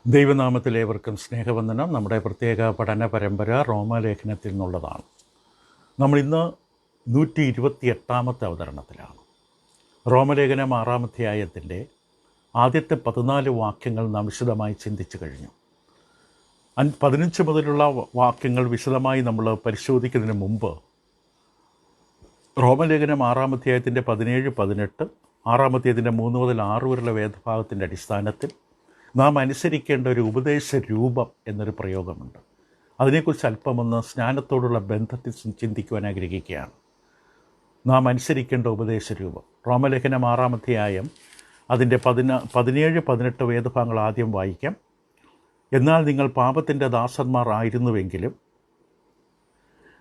ദൈവനാമത്തിലേവർക്കും സ്നേഹവന്ദനം. നമ്മുടെ പ്രത്യേക പഠന പരമ്പര റോമാലേഖനത്തിൽ നിന്നുള്ളതാണ്. നമ്മളിന്ന് 128 അവതരണത്തിലാണ്. റോമലേഖനം 6 അധ്യായത്തിൻ്റെ ആദ്യത്തെ 14 വാക്യങ്ങൾ നാം വിശദമായി ചിന്തിച്ചു കഴിഞ്ഞു. 15 മുതലുള്ള വാക്യങ്ങൾ വിശദമായി നമ്മൾ പരിശോധിക്കുന്നതിന് മുമ്പ് റോമലേഖനം 6 അധ്യായത്തിൻ്റെ 17, 18, 6 അധ്യായത്തിൻ്റെ 3 മുതൽ 6 വരെയുള്ള വേദഭാഗത്തിൻ്റെ അടിസ്ഥാനത്തിൽ നാം അനുസരിക്കേണ്ട ഒരു ഉപദേശ രൂപം എന്നൊരു പ്രയോഗമുണ്ട്. അതിനെക്കുറിച്ച് അല്പമൊന്ന് സ്നാനത്തോടുള്ള ബന്ധത്തിൽ ചിന്തിക്കുവാൻ ആഗ്രഹിക്കുകയാണ്. നാം അനുസരിക്കേണ്ട ഉപദേശ രൂപം. റോമലേഖനം 6 അധ്യായം അതിൻ്റെ 17, 18 വേദഭാഗങ്ങൾ ആദ്യം വായിക്കാം. എന്നാൽ നിങ്ങൾ പാപത്തിൻ്റെ ദാസന്മാർ ആയിരുന്നുവെങ്കിലും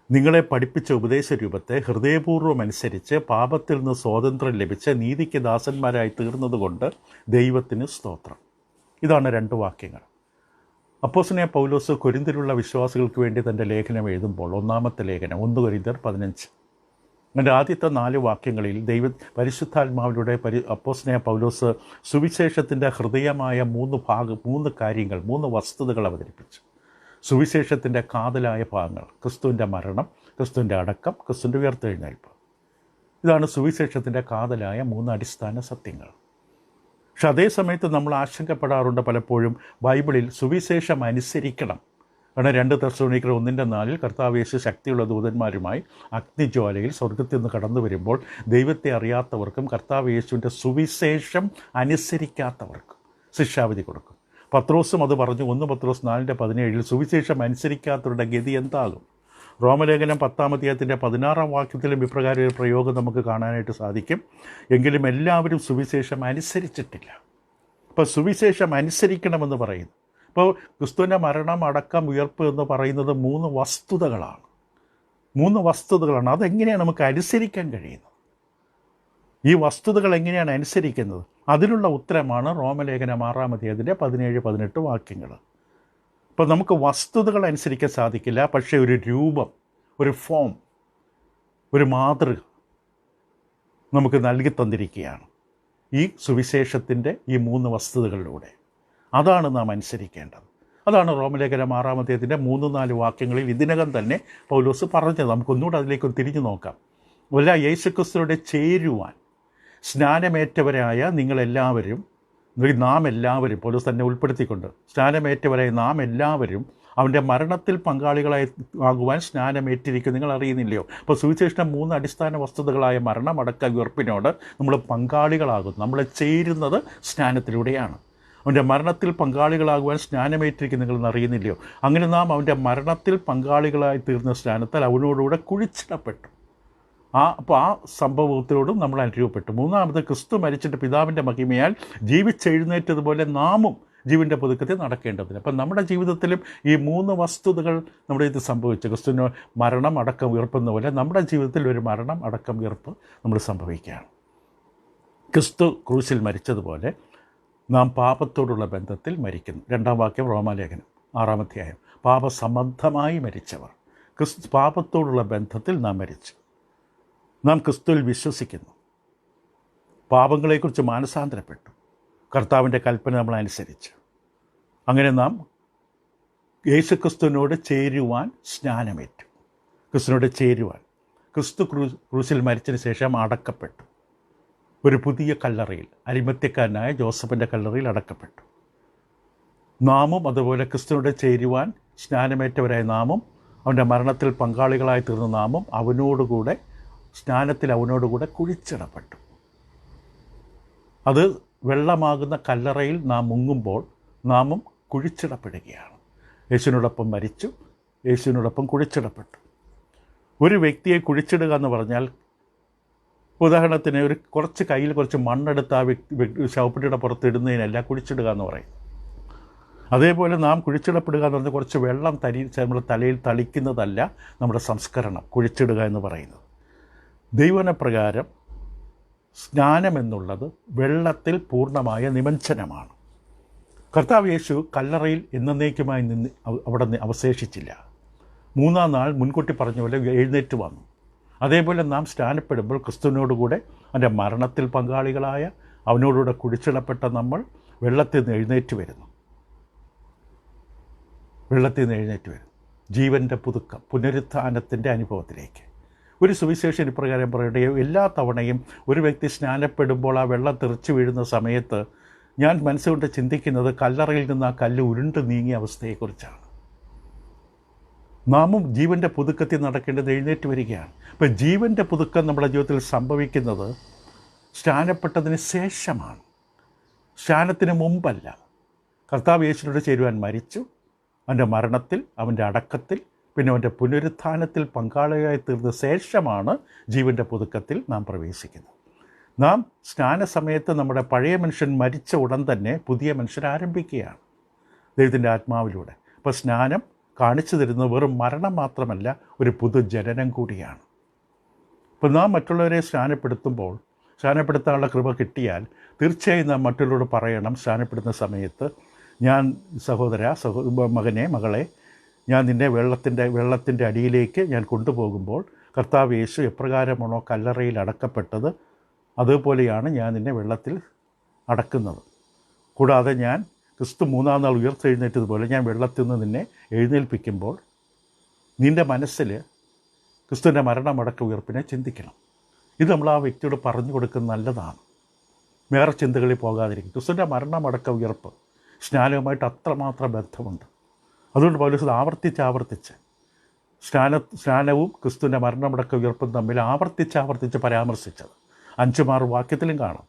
നിങ്ങളെ പഠിപ്പിച്ച ഉപദേശ രൂപത്തെ ഹൃദയപൂർവ്വം അനുസരിച്ച് പാപത്തിൽ നിന്ന് സ്വാതന്ത്ര്യം ലഭിച്ച് നീതിക്ക് ദാസന്മാരായി തീർന്നതുകൊണ്ട് ദൈവത്തിന് സ്തോത്രം. ഇതാണ് 2 വാക്യങ്ങൾ. അപ്പോസ്തലനായ പൗലോസ് കൊരിന്ത്യയിലുള്ള വിശ്വാസികൾക്ക് വേണ്ടി തൻ്റെ ലേഖനം എഴുതുമ്പോൾ, ഒന്നാമത്തെ ലേഖനം 1 കൊരിന്ത്യർ 15, അതിൻ്റെ ആദ്യത്തെ 4 വാക്യങ്ങളിൽ പരിശുദ്ധാത്മാവിലൂടെ അപ്പോസ്തലനായ പൗലോസ് സുവിശേഷത്തിൻ്റെ ഹൃദയമായ 3 കാര്യങ്ങൾ, 3 വസ്തുതകൾ അവതരിപ്പിച്ചു. സുവിശേഷത്തിൻ്റെ കാതലായ ഭാഗങ്ങൾ: ക്രിസ്തുവിൻ്റെ മരണം, ക്രിസ്തുവിൻ്റെ അടക്കം, ക്രിസ്തുവിൻ്റെ ഉയർത്തെഴുന്നേൽപ്പ്. ഇതാണ് സുവിശേഷത്തിൻ്റെ കാതലായ 3 അടിസ്ഥാന സത്യങ്ങൾ. പക്ഷെ അതേ സമയത്ത് നമ്മൾ ആശങ്കപ്പെടാറുണ്ട് പലപ്പോഴും ബൈബിളിൽ സുവിശേഷം അനുസരിക്കണം. കാരണം 2 തെസ്സലോനിക്കർ 1:4 കർത്താവ് യേശു ശക്തിയുള്ള ദൂതന്മാരുമായി അഗ്നിജ്വാലയിൽ സ്വർഗത്തിൽ നിന്ന് കടന്നു വരുമ്പോൾ ദൈവത്തെ അറിയാത്തവർക്കും കർത്താവ് യേശുവിൻ്റെ സുവിശേഷം അനുസരിക്കാത്തവർക്കും ശിക്ഷാവിധി കൊടുക്കും. പത്രോസും അത് പറഞ്ഞു. 1 പത്രോസ് 4:17 സുവിശേഷം അനുസരിക്കാത്തവരുടെ ഗതി എന്താകും? റോമലേഖനം 10 അധ്യായത്തിൻ്റെ 16 വാക്യത്തിലും ഇപ്രകാരം ഒരു പ്രയോഗം നമുക്ക് കാണാനായിട്ട് സാധിക്കും. എങ്കിലും എല്ലാവരും സുവിശേഷം അനുസരിച്ചിട്ടില്ല. അപ്പോൾ സുവിശേഷം അനുസരിക്കണമെന്ന് പറയുന്നു. അപ്പോൾ ക്രിസ്തുവിൻ്റെ മരണം, അടക്കം, ഉയർപ്പ് എന്ന് പറയുന്നത് 3 വസ്തുതകളാണ്. 3 വസ്തുതകളാണ്. അതെങ്ങനെയാണ് നമുക്ക് അനുസരിക്കാൻ കഴിയുന്നത്? ഈ വസ്തുതകൾ എങ്ങനെയാണ് അനുസരിക്കുന്നത്? അതിനുള്ള ഉത്തരമാണ് റോമലേഖനം 6 അധ്യായത്തിൻ്റെ 17, 18 വാക്യങ്ങൾ. അപ്പോൾ നമുക്ക് വസ്തുതകൾ അനുസരിക്കാൻ സാധിക്കില്ല, പക്ഷേ ഒരു രൂപം, ഒരു ഫോം, ഒരു മാതൃക നമുക്ക് നൽകി തന്നിരിക്കുകയാണ് ഈ സുവിശേഷത്തിൻ്റെ ഈ 3 വസ്തുതകളിലൂടെ. അതാണ് നാം അനുസരിക്കേണ്ടത്. അതാണ് റോമലേഖനം 6 അധ്യായത്തിൻ്റെ 3-4 വാക്യങ്ങളിൽ ഇതിനകം തന്നെ പൗലോസ് പറഞ്ഞത്. നമുക്കൊന്നുകൂടെ അതിലേക്ക് തിരിഞ്ഞു നോക്കാം. വല്ല യേശുക്രിസ്തുവിനോട് ചേരുവാൻ സ്നാനമേറ്റവരായ നിങ്ങളെല്ലാവരും, നാം എല്ലാവരും, പൗലോസ് തന്നെ ഉൾപ്പെടുത്തിക്കൊണ്ട്, സ്നാനമേറ്റവരായ നാം എല്ലാവരും അവൻ്റെ മരണത്തിൽ പങ്കാളികളായി ആകുവാൻ സ്നാനമേറ്റിരിക്കും. നിങ്ങൾ അറിയുന്നില്ലയോ? അപ്പോൾ സുവിശേഷം 3 അടിസ്ഥാന വസ്തുതകളായ മരണം, അടക്കം, ഉയർപ്പിനോട് നമ്മൾ പങ്കാളികളാകുന്നു. നമ്മൾ ചേരുന്നത് സ്നാനത്തിലൂടെയാണ്. അവൻ്റെ മരണത്തിൽ പങ്കാളികളാകുവാൻ സ്നാനമേറ്റിരിക്കും നിങ്ങൾ അറിയുന്നില്ലയോ? അങ്ങനെ നാം അവൻ്റെ മരണത്തിൽ പങ്കാളികളായി തീർന്ന സ്നാനത്താൽ അവനോടുകൂടെ കുഴിച്ചിടപ്പെട്ടു. അപ്പോൾ ആ സംഭവത്തിനോടും നമ്മൾ അനുരൂപപ്പെട്ടു. 3-ാമത് ക്രിസ്തു മരിച്ചിട്ട് പിതാവിൻ്റെ മഹിമയാൽ ജീവിച്ചെഴുന്നേറ്റതുപോലെ നാമും ജീവൻ്റെ പുതുക്കത്തിൽ നടക്കേണ്ടതിന്. അപ്പം നമ്മുടെ ജീവിതത്തിലും ഈ 3 വസ്തുതകൾ നമ്മുടെ ഇത് സംഭവിച്ചു. ക്രിസ്തുവിന് മരണം, അടക്കം, ഉയർപ്പെന്ന പോലെ നമ്മുടെ ജീവിതത്തിൽ ഒരു മരണം, അടക്കം, ഉയർപ്പ് നമ്മൾ സംഭവിക്കുകയാണ്. ക്രിസ്തു ക്രൂശിൽ മരിച്ചതുപോലെ നാം പാപത്തോടുള്ള ബന്ധത്തിൽ മരിക്കുന്നു. 2-ാം വാക്യം റോമാലേഖനം 6 അധ്യായം. പാപസംബന്ധമായി മരിച്ചവർ. പാപത്തോടുള്ള ബന്ധത്തിൽ നാം മരിച്ചു. നാം ക്രിസ്തുവിൽ വിശ്വസിക്കുന്നു, പാപങ്ങളെക്കുറിച്ച് മാനസാന്തരപ്പെട്ടു, കർത്താവിൻ്റെ കൽപ്പന നമ്മൾ അനുസരിച്ച്. അങ്ങനെ നാം യേശുക്രിസ്തുവിനോട് ചേരുവാൻ സ്നാനമേറ്റു. ക്രിസ്തുവിനോട് ചേരുവാൻ ക്രിസ്തു ക്രൂശിൽ മരിച്ചതിന് ശേഷം അടക്കപ്പെട്ടു. ഒരു പുതിയ കല്ലറയിൽ, അരിമത്യക്കാരനായ ജോസഫിൻ്റെ കല്ലറയിൽ അടക്കപ്പെട്ടു. നാമും അതുപോലെ ക്രിസ്തുവിനോട് ചേരുവാൻ സ്നാനമേറ്റവരായ നാമും അവൻ്റെ മരണത്തിൽ പങ്കാളികളായി തീർന്ന നാമും അവനോടുകൂടെ സ്നാനത്തിൽ അവനോടുകൂടെ കുഴിച്ചിടപ്പെട്ടു. അത് വെള്ളമാകുന്ന കല്ലറയിൽ നാം മുങ്ങുമ്പോൾ നാമും കുഴിച്ചിടപ്പെടുകയാണ്. യേശുവിനോടൊപ്പം മരിച്ചു, യേശുവിനോടൊപ്പം കുഴിച്ചിടപ്പെട്ടു. ഒരു വ്യക്തിയെ കുഴിച്ചിടുക എന്ന് പറഞ്ഞാൽ, ഉദാഹരണത്തിന് കുറച്ച് കയ്യിൽ കുറച്ച് മണ്ണെടുത്ത് ആ ശവപ്പെട്ടിയുടെ പുറത്തിടുന്നതിനല്ല കുഴിച്ചിടുക എന്ന് പറയും. അതേപോലെ നാം കുഴിച്ചിടപ്പെടുക എന്ന് പറഞ്ഞാൽ കുറച്ച് വെള്ളം നമ്മുടെ തലയിൽ തളിക്കുന്നതല്ല നമ്മുടെ സംസ്കരണം, കുഴിച്ചിടുക എന്ന് പറയുന്നത്. ദൈവവചനപ്രകാരം സ്നാനമെന്നുള്ളത് വെള്ളത്തിൽ പൂർണ്ണമായ നിമഞ്ജനമാണ്. കർത്താവ് യേശു കല്ലറയിൽ എന്നേക്കുമായി അവിടെ അവശേഷിച്ചില്ല. 3-ാം നാൾ മുൻകൂട്ടി പറഞ്ഞ പോലെ എഴുന്നേറ്റ് വന്നു. അതേപോലെ നാം സ്നാനപ്പെടുമ്പോൾ ക്രിസ്തുവിനോടുകൂടെ അവൻ്റെ മരണത്തിൽ പങ്കാളികളായ അവനോടുകൂടെ കുഴിച്ചിടപ്പെട്ട നമ്മൾ വെള്ളത്തിൽ നിന്ന് എഴുന്നേറ്റ് വരുന്നു. വെള്ളത്തിൽ നിന്ന് എഴുന്നേറ്റ് വരും. ജീവൻ്റെ പുതുക്കം, പുനരുത്ഥാനത്തിൻ്റെ അനുഭവത്തിലേക്ക്. ഒരു സുവിശേഷൻ ഇപ്രകാരം പറയട്ടെ, എല്ലാ തവണയും ഒരു വ്യക്തി സ്നാനപ്പെടുമ്പോൾ ആ വെള്ളം തെറിച്ച് വീഴുന്ന സമയത്ത് ഞാൻ മനസ്സുകൊണ്ട് ചിന്തിക്കുന്നത് കല്ലറയിൽ നിന്ന് ആ കല്ല് ഉരുണ്ട് നീങ്ങിയ അവസ്ഥയെക്കുറിച്ചാണ്. നാമും ജീവൻ്റെ പുതുക്കത്തിൽ നടക്കേണ്ടത് എഴുന്നേറ്റ് വരികയാണ്. അപ്പോൾ ജീവൻ്റെ പുതുക്കം നമ്മുടെ ജീവിതത്തിൽ സംഭവിക്കുന്നത് സ്നാനപ്പെട്ടതിന് ശേഷമാണ്, സ്നാനത്തിന് മുമ്പല്ല. കർത്താവ് യേശുവിനോട് ചേരുവാൻ മരിച്ചു, അവൻ്റെ മരണത്തിൽ, അവൻ്റെ അടക്കത്തിൽ, പിന്നെ അവൻ്റെ പുനരുത്ഥാനത്തിൽ പങ്കാളിയായി തീർന്ന ശേഷമാണ് ജീവൻ്റെ പുതുക്കത്തിൽ നാം പ്രവേശിക്കുന്നത്. നാം സ്നാനസമയത്ത് നമ്മുടെ പഴയ മനുഷ്യൻ മരിച്ച ഉടൻ തന്നെ പുതിയ മനുഷ്യൻ ആരംഭിക്കുകയാണ് ദൈവത്തിൻ്റെ ആത്മാവിലൂടെ. അപ്പോൾ സ്നാനം കാണിച്ചു തരുന്നത് വെറും മരണം മാത്രമല്ല, ഒരു പുതുജനനം കൂടിയാണ്. ഇപ്പോൾ നാം മറ്റുള്ളവരെ സ്നാനപ്പെടുത്താനുള്ള കൃപ കിട്ടിയാൽ തീർച്ചയായും നാം മറ്റുള്ളവരോട് പറയണം, സ്നാനപ്പെടുന്ന സമയത്ത് ഞാൻ മകനെ, മകളെ, ഞാൻ നിന്നെ വെള്ളത്തിൻ്റെ അടിയിലേക്ക് ഞാൻ കൊണ്ടുപോകുമ്പോൾ കർത്താവ് യേശു എപ്രകാരമാണോ കല്ലറയിൽ അടക്കപ്പെട്ടത് അതുപോലെയാണ് ഞാൻ നിന്നെ വെള്ളത്തിൽ അടക്കുന്നത്. കൂടാതെ ഞാൻ ക്രിസ്തു 3-ാം നാൾ ഉയർത്തെഴുന്നേറ്റതുപോലെ ഞാൻ വെള്ളത്തിൽ നിന്ന് നിന്നെ എഴുന്നേൽപ്പിക്കുമ്പോൾ നിൻ്റെ മനസ്സിൽ ക്രിസ്തുവിൻ്റെ മരണമടക്ക ഉയർപ്പിനെ ചിന്തിക്കണം. ഇത് നമ്മൾ ആ വ്യക്തിയോട് പറഞ്ഞു കൊടുക്കുന്നത് നല്ലതാണ്. വേറെ ചിന്തകളിൽ പോകാതിരിക്കും. ക്രിസ്തുവിൻ്റെ മരണമടക്ക ഉയർപ്പ് സ്നാനവുമായിട്ട് അത്രമാത്രം ബന്ധമുണ്ട്. അതുകൊണ്ട് പൗലോസ് ആവർത്തിച്ച് സ്നാനവും ക്രിസ്തുവിൻ്റെ മരണമടക്ക ഉയർപ്പും തമ്മിൽ ആവർത്തിച്ച് പരാമർശിച്ചത് 5-6 വാക്യത്തിലും കാണാം.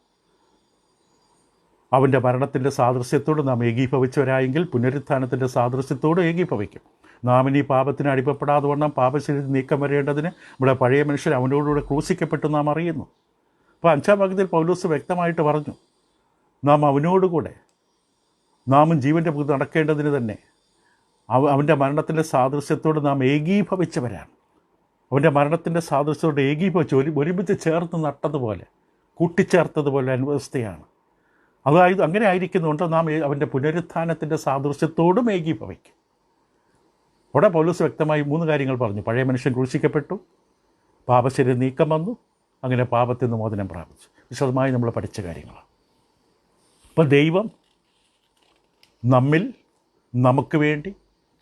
അവൻ്റെ മരണത്തിൻ്റെ സാദൃശ്യത്തോട് നാം ഏകീഭവിച്ചവരായെങ്കിൽ പുനരുത്ഥാനത്തിൻ്റെ സാദൃശ്യത്തോട് ഏകീഭവിക്കും. നാം ഇനി പാപത്തിന് അടിമപ്പെടാതെ വണ്ണം പാപശരീരം നീക്കം വരേണ്ടതിന് നമ്മുടെ പഴയ മനുഷ്യൻ അവനോടുകൂടെ ക്രൂശിക്കപ്പെട്ടു നാം അറിയുന്നു. അപ്പോൾ 5-ാം വാക്യത്തിൽ പൗലോസ് വ്യക്തമായിട്ട് പറഞ്ഞു, നാം അവനോടുകൂടെ നാമും ജീവൻ്റെ പുതു നടക്കേണ്ടതിന് തന്നെ അവൻ്റെ മരണത്തിൻ്റെ സാദൃശ്യത്തോട് നാം ഏകീഭവിച്ചവരാണ്. അവൻ്റെ മരണത്തിൻ്റെ സാദൃശ്യത്തോട് ഏകീഭവിച്ച് ഒരുമിച്ച് ചേർത്ത് നട്ടതുപോലെ, കൂട്ടിച്ചേർത്തതുപോലെ അനുവസ്ഥയാണ്. അതായത് അങ്ങനെ ആയിരിക്കുന്നുണ്ട് നാം അവൻ്റെ പുനരുത്ഥാനത്തിൻ്റെ സാദൃശ്യത്തോടും ഏകീഭവിക്കും. അവിടെ പൗലോസ് വ്യക്തമായി 3 കാര്യങ്ങൾ പറഞ്ഞു. പഴയ മനുഷ്യൻ ക്രൂശിക്കപ്പെട്ടു, പാപശരീരം നീക്കം വന്നു, അങ്ങനെ പാപത്തിൽ നിന്ന് മോചനം പ്രാപിച്ചു. വിശദമായി നമ്മൾ പഠിച്ച കാര്യങ്ങളാണ്. അപ്പോൾ ദൈവം നമ്മിൽ നമുക്ക് വേണ്ടി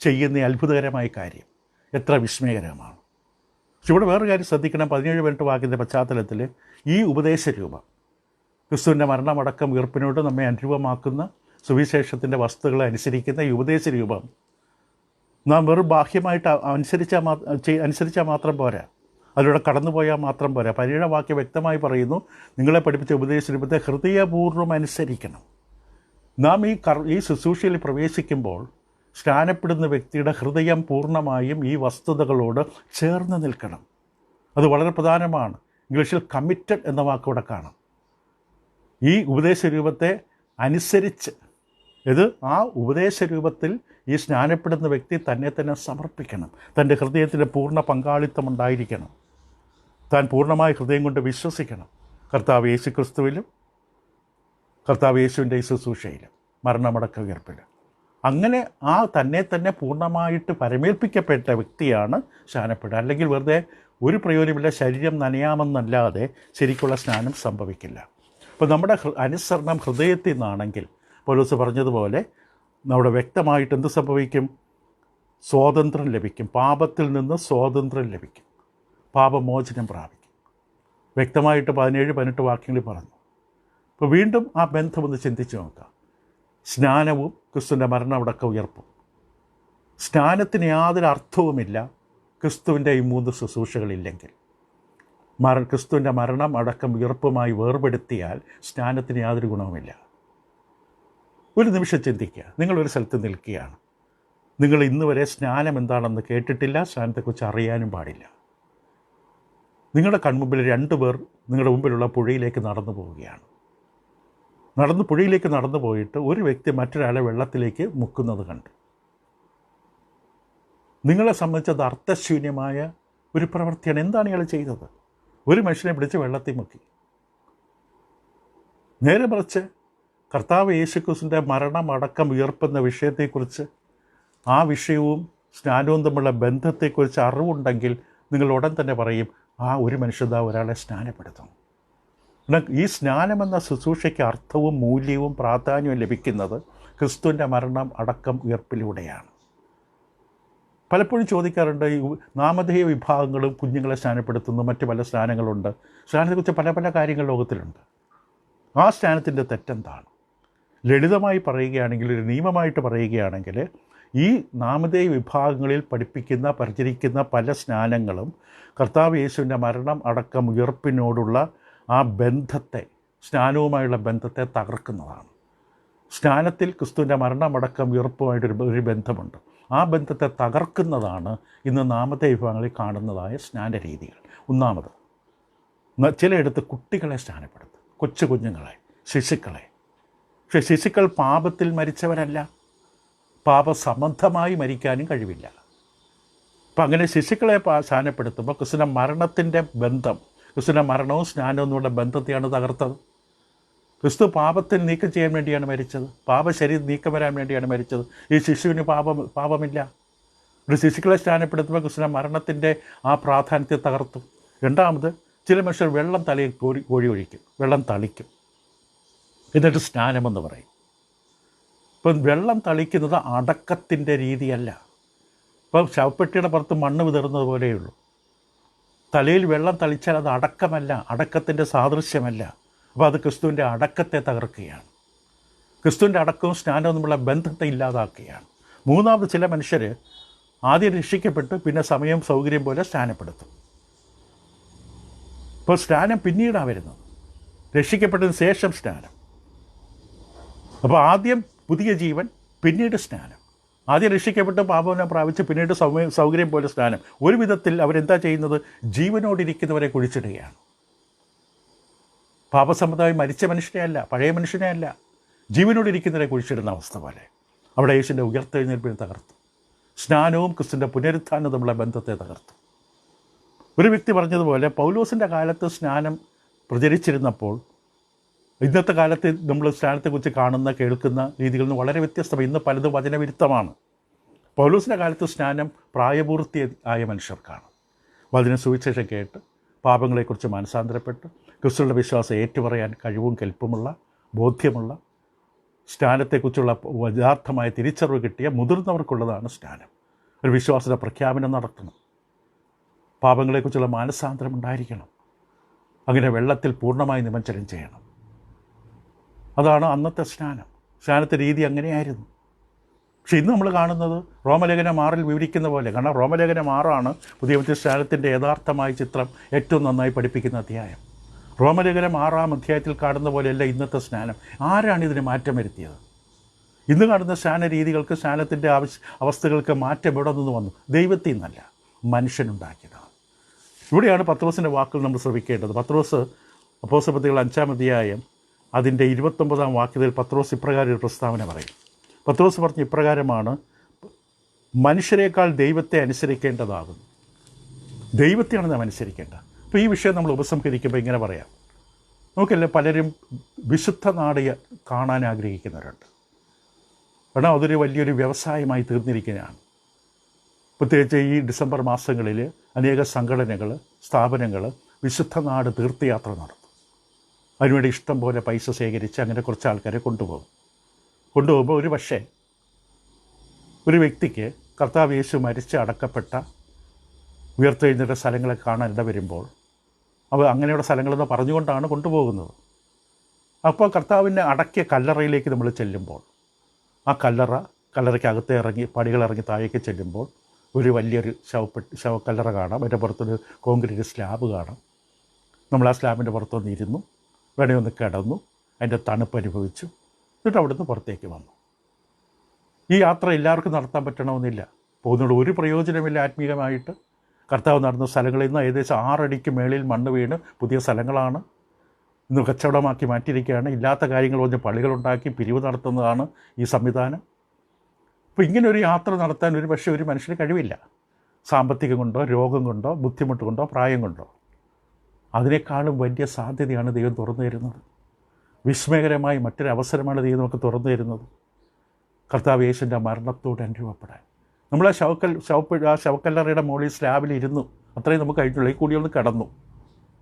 ചെയ്യുന്ന അത്ഭുതകരമായ കാര്യം എത്ര വിസ്മയകരമാണ്. പക്ഷെ ഇവിടെ വേറൊരു കാര്യം ശ്രദ്ധിക്കണം. 17-18 വാക്യത്തിൻ്റെ പശ്ചാത്തലത്തിൽ ഈ ഉപദേശരൂപം, ക്രിസ്തുവിൻ്റെ മരണമടക്കം ഉയർപ്പിനോട് നമ്മെ അനുരൂപമാക്കുന്ന സുവിശേഷത്തിൻ്റെ വസ്തുക്കളെ അനുസരിക്കുന്ന ഈ ഉപദേശരൂപം നാം വെറും ബാഹ്യമായിട്ട് അനുസരിച്ചാൽ മാത്രം പോരാ, അതിലൂടെ കടന്നുപോയാൽ മാത്രം പോരാ. 17-ാം വാക്യം വ്യക്തമായി പറയുന്നു, നിങ്ങളെ പഠിപ്പിച്ച ഉപദേശരൂപത്തെ ഹൃദയപൂർവ്വം അനുസരിക്കണം. നാം ഈ ശുശ്രൂഷയിൽ പ്രവേശിക്കുമ്പോൾ സ്നാനപ്പെടുന്ന വ്യക്തിയുടെ ഹൃദയം പൂർണ്ണമായും ഈ വസ്തുതകളോട് ചേർന്ന് നിൽക്കണം. അത് വളരെ പ്രധാനമാണ്. ഇംഗ്ലീഷിൽ കമ്മിറ്റഡ് എന്ന വാക്കോടെ കാണാം. ഈ ഉപദേശരൂപത്തെ അനുസരിച്ച്, ആ ഉപദേശരൂപത്തിൽ ഈ സ്നാനപ്പെടുന്ന വ്യക്തി തന്നെ സമർപ്പിക്കണം. തൻ്റെ ഹൃദയത്തിൻ്റെ പൂർണ്ണ പങ്കാളിത്തം ഉണ്ടായിരിക്കണം. താൻ പൂർണ്ണമായ ഹൃദയം കൊണ്ട് വിശ്വസിക്കണം കർത്താവ് യേശു ക്രിസ്തുവിലും കർത്താവ് യേശുവിൻ്റെ ഈ ശുശ്രൂഷയിലും മരണമടക്ക ഉയർപ്പിലും. അങ്ങനെ തന്നെ പൂർണ്ണമായിട്ട് പരമേൽപ്പിക്കപ്പെട്ട വ്യക്തിയാണ് സ്നാനപ്പെടുക. അല്ലെങ്കിൽ വെറുതെ ഒരു പ്രയോജനമില്ല, ശരീരം നനയാമെന്നല്ലാതെ ശരിക്കുള്ള സ്നാനം സംഭവിക്കില്ല. അപ്പോൾ നമ്മുടെ അനുസരണം ഹൃദയത്തിൽ നിന്നാണെങ്കിൽ പൗലോസ് പറഞ്ഞതുപോലെ നമ്മുടെ വ്യക്തമായിട്ട് എന്ത് സംഭവിക്കും? സ്വാതന്ത്ര്യം ലഭിക്കും. പാപത്തിൽ നിന്ന് സ്വാതന്ത്ര്യം ലഭിക്കും, പാപമോചനം പ്രാപിക്കും. വ്യക്തമായിട്ട് 17-18 വാക്യങ്ങളിൽ പറഞ്ഞു. അപ്പോൾ വീണ്ടും ആ ബന്ധം ഒന്ന് ചിന്തിച്ച് നോക്കാം. സ്നാനവും ക്രിസ്തുവിൻ്റെ മരണമടക്ക ഉയർപ്പും. സ്നാനത്തിന് യാതൊരു അർത്ഥവുമില്ല ക്രിസ്തുവിൻ്റെ ഈ 3 ശുശ്രൂഷകളില്ലെങ്കിൽ. ക്രിസ്തുവിൻ്റെ മരണം അടക്കം ഉയർപ്പുമായി വേർപെടുത്തിയാൽ സ്നാനത്തിന് യാതൊരു ഗുണവുമില്ല. ഒരു നിമിഷം ചിന്തിക്കുക. നിങ്ങളൊരു സ്ഥലത്ത് നിൽക്കുകയാണ്. നിങ്ങൾ ഇന്ന് വരെ സ്നാനം എന്താണെന്ന് കേട്ടിട്ടില്ല, സ്നാനത്തെക്കുറിച്ച് അറിയാനും പാടില്ല. നിങ്ങളുടെ കൺമുമ്പിൽ 2 പേർ നിങ്ങളുടെ മുമ്പിലുള്ള പുഴയിലേക്ക് നടന്നു പോവുകയാണ്. പുഴയിലേക്ക് നടന്നു പോയിട്ട് ഒരു വ്യക്തി മറ്റൊരാളെ വെള്ളത്തിലേക്ക് മുക്കുന്നത് കണ്ടു. നിങ്ങളെ സംബന്ധിച്ചത് അർത്ഥശൂന്യമായ ഒരു പ്രവൃത്തിയാണ്. എന്താണ് ഇയാൾ ചെയ്തത്? ഒരു മനുഷ്യനെ പിടിച്ച് വെള്ളത്തിൽ മുക്കി. നേരെ മറിച്ച് കർത്താവ് യേശുക്രിസ്തുവിൻ്റെ മരണമടക്കം ഉയർപ്പെന്ന വിഷയത്തെക്കുറിച്ച്, ആ വിഷയവും സ്നാനവും തമ്മിലുള്ള ബന്ധത്തെക്കുറിച്ച് അറിവുണ്ടെങ്കിൽ നിങ്ങൾ ഉടൻ തന്നെ പറയും, ഒരു മനുഷ്യത ഒരാളെ സ്നാനപ്പെടുത്തും. ഈ സ്നാനമെന്ന ശുശ്രൂഷയ്ക്ക് അർത്ഥവും മൂല്യവും പ്രാധാന്യവും ലഭിക്കുന്നത് ക്രിസ്തുവിൻ്റെ മരണം അടക്കം ഉയർപ്പിലൂടെയാണ്. പലപ്പോഴും ചോദിക്കാറുണ്ട്, ഈ നാമധേയ വിഭാഗങ്ങളും കുഞ്ഞുങ്ങളെ സ്നാനപ്പെടുത്തുന്നു, മറ്റ് പല സ്നാനങ്ങളുണ്ട്. സ്നാനത്തെക്കുറിച്ച് പല പല കാര്യങ്ങൾ ലോകത്തിലുണ്ട്. ആ സ്നാനത്തിൻ്റെ തെറ്റെന്താണ്? ലളിതമായി പറയുകയാണെങ്കിൽ, ഒരു നിയമമായിട്ട് പറയുകയാണെങ്കിൽ, ഈ നാമധേയ വിഭാഗങ്ങളിൽ പഠിപ്പിക്കുന്ന പ്രചരിക്കുന്ന പല സ്നാനങ്ങളും കർത്താവ് യേശുവിൻ്റെ മരണം അടക്കം ഉയർപ്പിനോടുള്ള ആ ബന്ധത്തെ, സ്നാനവുമായുള്ള ബന്ധത്തെ തകർക്കുന്നതാണ്. സ്നാനത്തിൽ ക്രിസ്തുവിൻ്റെ മരണമടക്കം ഉയർപ്പുമായിട്ടൊരു ബന്ധമുണ്ട്. ആ ബന്ധത്തെ തകർക്കുന്നതാണ് ഇന്ന് നാമധേയ വിഭാഗങ്ങളിൽ കാണുന്നതായ സ്നാന രീതികൾ. ഒന്നാമത്, ചിലയിടത്ത് കുട്ടികളെ സ്നാനപ്പെടുത്തും, കൊച്ചു കുഞ്ഞുങ്ങളെ, ശിശുക്കളെ. പക്ഷേ ശിശുക്കൾ പാപത്തിൽ മരിച്ചവരല്ല, പാപസംബന്ധമായി മരിക്കാനും കഴിവില്ല. അപ്പം അങ്ങനെ ശിശുക്കളെ സ്നാനപ്പെടുത്തുമ്പോൾ ക്രിസ്തുവിൻ്റെ മരണത്തിൻ്റെ ബന്ധം, ക്രിസ്തുവിൻ്റെ മരണവും സ്നാനവും എന്നുള്ള ബന്ധത്തെയാണ് തകർത്തത്. ക്രിസ്തു പാപത്തിൽ നീക്കം ചെയ്യാൻ വേണ്ടിയാണ് മരിച്ചത്, പാപശരീരം നീക്കം വരാൻ വേണ്ടിയാണ് മരിച്ചത്. ഈ ശിശുവിന് പാപമില്ല. ഒരു ശിശുക്കളെ സ്നാനപ്പെടുത്തുമ്പോൾ ക്രിസ്തുവിൻ്റെ മരണത്തിൻ്റെ ആ പ്രാധാന്യത്തെ തകർത്തു. രണ്ടാമത്, ചില മനുഷ്യർ വെള്ളം തലയിൽ കോഴി ഒഴിക്കും, വെള്ളം തളിക്കും, എന്നിട്ട് സ്നാനമെന്ന് പറയും. ഇപ്പം വെള്ളം തളിക്കുന്നത് അടക്കത്തിൻ്റെ രീതിയല്ല. ഇപ്പം ശവപ്പെട്ടിയുടെ പുറത്ത് മണ്ണ് വിതറുന്നത് പോലെയുള്ളൂ. തലയിൽ വെള്ളം തളിച്ചാൽ അത് അടക്കമല്ല, അടക്കത്തിൻ്റെ സാദൃശ്യമല്ല. അപ്പോൾ അത് ക്രിസ്തുവിൻ്റെ അടക്കത്തെ തകർക്കുകയാണ്. ക്രിസ്തുവിൻ്റെ അടക്കവും സ്നാനവും തമ്മിലുള്ള ബന്ധത്തെ ഇല്ലാതാക്കുകയാണ്. മൂന്നാമത്, ചില മനുഷ്യർ ആദ്യം രക്ഷിക്കപ്പെട്ട് പിന്നെ സമയം സൗകര്യം പോലെ സ്നാനപ്പെടുത്തും. ഇപ്പോൾ സ്നാനം പിന്നീടാണ് വരുന്നത്, രക്ഷിക്കപ്പെട്ടതിന് ശേഷം സ്നാനം. അപ്പോൾ ആദ്യം പുതിയ ജീവൻ, പിന്നീട് സ്നാനം. ആദ്യം രക്ഷിക്കപ്പെട്ട് പാപവനം പ്രാപിച്ച് പിന്നീട് സൗകര്യം പോലെ സ്നാനം. ഒരു വിധത്തിൽ അവരെന്താ ചെയ്യുന്നത്? ജീവനോടിരിക്കുന്നവരെ കുഴിച്ചിടുകയാണ്. പാപസംബന്ധമായി മരിച്ച മനുഷ്യനെ അല്ല, പഴയ മനുഷ്യനെ അല്ല, ജീവനോടിരിക്കുന്നവരെ കുഴിച്ചിടുന്ന അവസ്ഥ പോലെ അവിടെ യേശുവിൻ്റെ ഉയർത്തെഴുന്നേൽപ്പിനെ തകർത്തു. സ്നാനവും ക്രിസ്തുവിൻ്റെ പുനരുത്ഥാനവും തമ്മിലുള്ള ബന്ധത്തെ തകർത്തു. ഒരു വ്യക്തി പറഞ്ഞതുപോലെ, പൗലോസിൻ്റെ കാലത്ത് സ്നാനം പ്രചരിച്ചിരുന്നപ്പോൾ ഇന്നത്തെ കാലത്ത് നമ്മൾ സ്നാനത്തെക്കുറിച്ച് കാണുന്ന കേൾക്കുന്ന രീതികളിൽ നിന്ന് വളരെ വ്യത്യസ്തമാണ്. ഇന്ന് പലതും വചനവിരുദ്ധമാണ്. പൗലോസിൻ്റെ കാലത്ത് സ്നാനം പ്രായപൂർത്തി ആയ മനുഷ്യർക്കാണ്. വചന സുവിശേഷം കേട്ട് പാപങ്ങളെക്കുറിച്ച് മനസാന്തരപ്പെട്ട് ക്രിസ്തുവിൻ്റെ വിശ്വാസം ഏറ്റുപറയാൻ കഴിവും കെൽപ്പുമുള്ള, ബോധ്യമുള്ള, സ്നാനത്തെക്കുറിച്ചുള്ള യഥാർത്ഥമായ തിരിച്ചറിവ് കിട്ടിയ മുതിർന്നവർക്കുള്ളതാണ് സ്നാനം. ഒരു വിശ്വാസത്തെ പ്രഖ്യാപനം നടത്തണം, പാപങ്ങളെക്കുറിച്ചുള്ള മാനസാന്തരം ഉണ്ടായിരിക്കണം, അങ്ങനെ വെള്ളത്തിൽ പൂർണ്ണമായി നിമജ്ജനം ചെയ്യണം. അതാണ് അന്നത്തെ സ്നാനം. സ്നാനത്തെ രീതി അങ്ങനെയായിരുന്നു. പക്ഷെ ഇന്ന് നമ്മൾ കാണുന്നത് റോമലേഖനം 6 വിവരിക്കുന്ന പോലെ, കാരണം റോമലേഖനം 6 പുതിയ സ്നാനത്തിൻ്റെ യഥാർത്ഥമായ ചിത്രം ഏറ്റവും നന്നായി പഠിപ്പിക്കുന്ന അധ്യായം. റോമലേഖനം 6 അധ്യായത്തിൽ കാണുന്ന പോലെയല്ല ഇന്നത്തെ സ്നാനം. ആരാണ് ഇതിന് മാറ്റം വരുത്തിയത്? ഇന്ന് കാണുന്ന സ്നാന രീതികൾക്ക്, സ്നാനത്തിൻ്റെ അവസ്ഥകൾക്ക് മാറ്റം ഇവിടെ നിന്ന് വന്നു? ദൈവത്തിൽ നിന്നല്ല, മനുഷ്യനുണ്ടാക്കിയതാണ്. ഇവിടെയാണ് പത്രോസിൻ്റെ വാക്കുകൾ നമ്മൾ ശ്രമിക്കേണ്ടത്. പത്രോസ് അപ്പോസ്തലപ്രവൃത്തികൾ 5 അധ്യായം അതിൻ്റെ 29 വാക്യത്തിൽ പത്രോസ് ഇപ്രകാരം ഒരു പ്രസ്താവന പറയും. പത്രോസ് പറഞ്ഞ ഇപ്രകാരമാണ്: മനുഷ്യരെക്കാൾ ദൈവത്തെ അനുസരിക്കേണ്ടതാകുന്നു. ദൈവത്തെയാണ് നാം അനുസരിക്കേണ്ടത്. അപ്പോൾ ഈ വിഷയം നമ്മൾ ഉപസംഹരിക്കുമ്പോൾ ഇങ്ങനെ പറയാം. നമുക്കെല്ലാം പലരും വിശുദ്ധ നാട് കാണാൻ ആഗ്രഹിക്കുന്നവരുണ്ട്. കാരണം അതൊരു വലിയൊരു വ്യവസായമായി തീർന്നിരിക്കുന്നതാണ്. പ്രത്യേകിച്ച് ഈ ഡിസംബർ മാസങ്ങളിൽ അനേക സംഘടനകൾ, സ്ഥാപനങ്ങൾ വിശുദ്ധ നാട് തീർത്ഥയാത്ര നടത്തും. അതിനുവേണ്ടി ഇഷ്ടം പോലെ പൈസ ശേഖരിച്ച് അങ്ങനെ കുറച്ച് ആൾക്കാരെ കൊണ്ടുപോകുമ്പോൾ ഒരു പക്ഷേ ഒരു വ്യക്തിക്ക് കർത്താവ് യേശു മരിച്ച് അടക്കപ്പെട്ട ഉയർത്തെഴുന്നേറ്റ സ്ഥലങ്ങളെ കാണാൻ ഇട വരുമ്പോൾ അവ അങ്ങനെയുള്ള സ്ഥലങ്ങളെന്ന് പറഞ്ഞുകൊണ്ടാണ് കൊണ്ടുപോകുന്നത്. അപ്പോൾ കർത്താവിനെ അടക്കിയ കല്ലറയിലേക്ക് നമ്മൾ ചെല്ലുമ്പോൾ ആ കല്ലറയ്ക്കകത്ത് ഇറങ്ങി പടികളിറങ്ങി താഴേക്ക് ചെല്ലുമ്പോൾ ഒരു വലിയൊരു ശവക്കല്ലറ കാണാം. അതിൻ്റെ പുറത്തൊരു കോൺക്രീറ്റ് സ്ലാബ് കാണാം. നമ്മൾ ആ സ്ലാബിൻ്റെ പുറത്തൊന്ന് ഇരുന്നു, വേണേ ഒന്ന് കിടന്നു, അതിൻ്റെ തണുപ്പ് അനുഭവിച്ചു, എന്നിട്ട് അവിടുന്ന് പുറത്തേക്ക് വന്നു. ഈ യാത്ര എല്ലാവർക്കും നടത്താൻ പറ്റണമെന്നില്ല. പോകുന്നതുകൊണ്ട് ഒരു പ്രയോജനമില്ല. ആത്മീയമായിട്ട് കർത്താവ് നടന്ന സ്ഥലങ്ങളിൽ നിന്ന് ഏകദേശം 6 അടിക്ക് മേളിൽ മണ്ണ് വീണ് പുതിയ സ്ഥലങ്ങളാണ്. ഇന്ന് കച്ചവടമാക്കി മാറ്റിയിരിക്കുകയാണ്. ഇല്ലാത്ത കാര്യങ്ങൾ പറഞ്ഞ് പള്ളികളുണ്ടാക്കി പിരിവ് നടത്തുന്നതാണ് ഈ സംവിധാനം. അപ്പോൾ ഇങ്ങനൊരു യാത്ര നടത്താൻ ഒരു പക്ഷേ ഒരു മനുഷ്യന് കഴിവില്ല. സാമ്പത്തികം കൊണ്ടോ, രോഗം കൊണ്ടോ, ബുദ്ധിമുട്ട് കൊണ്ടോ, പ്രായം കൊണ്ടോ. അതിനേക്കാളും വലിയ സാധ്യതയാണ് ദൈവം തുറന്നു തരുന്നത്. വിസ്മയകരമായി മറ്റൊരവസരമാണ് ദൈവം നമുക്ക് തുറന്നു തരുന്നത്. കർത്താവ് യേശുവിൻ്റെ മരണത്തോട് അനുരൂപപ്പെടാൻ. നമ്മൾ ആ ശവക്കല്ലറയുടെ മുകളിൽ സ്ലാബിലിരുന്നു, അത്രയും നമുക്ക് കഴിഞ്ഞുള്ളൂ. ഈ കൂടിയൊന്ന് കിടന്നു.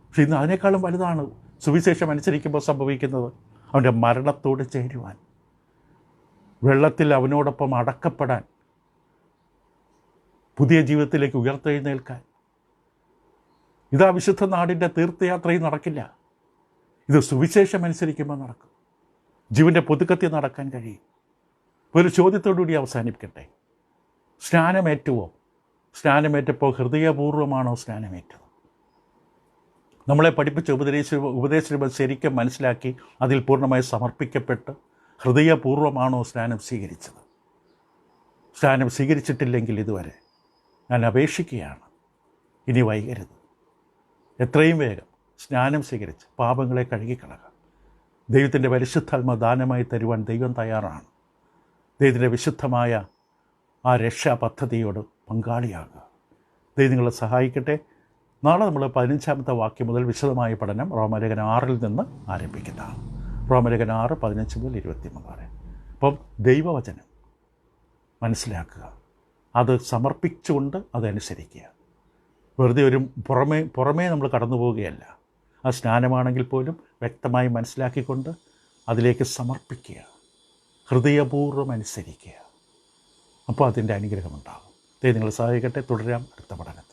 പക്ഷെ ഇന്ന് അതിനേക്കാളും വലുതാണ് സുവിശേഷം അനുസരിക്കുമ്പോൾ സംഭവിക്കുന്നത്. അവൻ്റെ മരണത്തോട് ചേരുവാൻ, വെള്ളത്തിൽ അവനോടൊപ്പം അടക്കപ്പെടാൻ. പുതിയ ജീവിതത്തിലേക്ക് ഉയർത്തെഴുന്നേൽക്കാൻ. ഇതാ വിശുദ്ധ നാടിൻ്റെ തീർത്ഥയാത്രയും നടക്കില്ല. ഇത് സുവിശേഷം അനുസരിക്കുമ്പോൾ നടക്കും. ജീവൻ്റെ പുതുക്കത്തിൽ നടക്കാൻ കഴിയും. ഒരു ചോദ്യത്തോടുകൂടി അവസാനിപ്പിക്കട്ടെ. സ്നാനമേറ്റുവോ? സ്നാനമേറ്റപ്പോൾ ഹൃദയപൂർവ്വമാണോ സ്നാനമേറ്റത്? നമ്മളെ പഠിപ്പിച്ച് ഉപദേശിച്ചപ്പോൾ ശരിക്കും മനസ്സിലാക്കി അതിൽ പൂർണ്ണമായി സമർപ്പിക്കപ്പെട്ട് ഹൃദയപൂർവ്വമാണോ സ്നാനം സ്വീകരിച്ചത്? സ്നാനം സ്വീകരിച്ചിട്ടില്ലെങ്കിൽ ഇതുവരെ ഞാൻ അപേക്ഷിക്കുകയാണ്, ഇനി വൈകരുത്. എത്രയും വേഗം സ്നാനം സ്വീകരിച്ച് പാപങ്ങളെ കഴുകിക്കളക. ദൈവത്തിൻ്റെ പരിശുദ്ധാത്മ ദാനമായി തരുവാൻ ദൈവം തയ്യാറാണ്. ദൈവത്തിൻ്റെ വിശുദ്ധമായ ആ രക്ഷാ പദ്ധതിയോട് പങ്കാളിയാകുക. ദൈവം നിങ്ങളെ സഹായിക്കട്ടെ. നാളെ നമ്മൾ 15-ാമത്തെ വാക്യം മുതൽ വിശദമായ പഠനം റോമാലേഖനം 6 നിന്ന് ആരംഭിക്കുന്നതാണ്. റോമാലേഖനം 6, 15 മുതൽ 23 വരെ. അപ്പം ദൈവവചനം മനസ്സിലാക്കുക, അത് സമർപ്പിച്ചുകൊണ്ട് അതനുസരിക്കുക. വെറുതെ ഒരു പുറമേ നമ്മൾ കടന്നു പോവുകയല്ല. ആ സ്നാനമാണെങ്കിൽ പോലും വ്യക്തമായി മനസ്സിലാക്കിക്കൊണ്ട് അതിലേക്ക് സമർപ്പിക്കുക, ഹൃദയപൂർവ്വം അനുസരിക്കുക. അപ്പോൾ അതിൻ്റെ അനുഗ്രഹമുണ്ടാകും. ദൈവം നിങ്ങളെ സഹായിക്കട്ടെ. തുടരാം അടുത്ത പഠനം.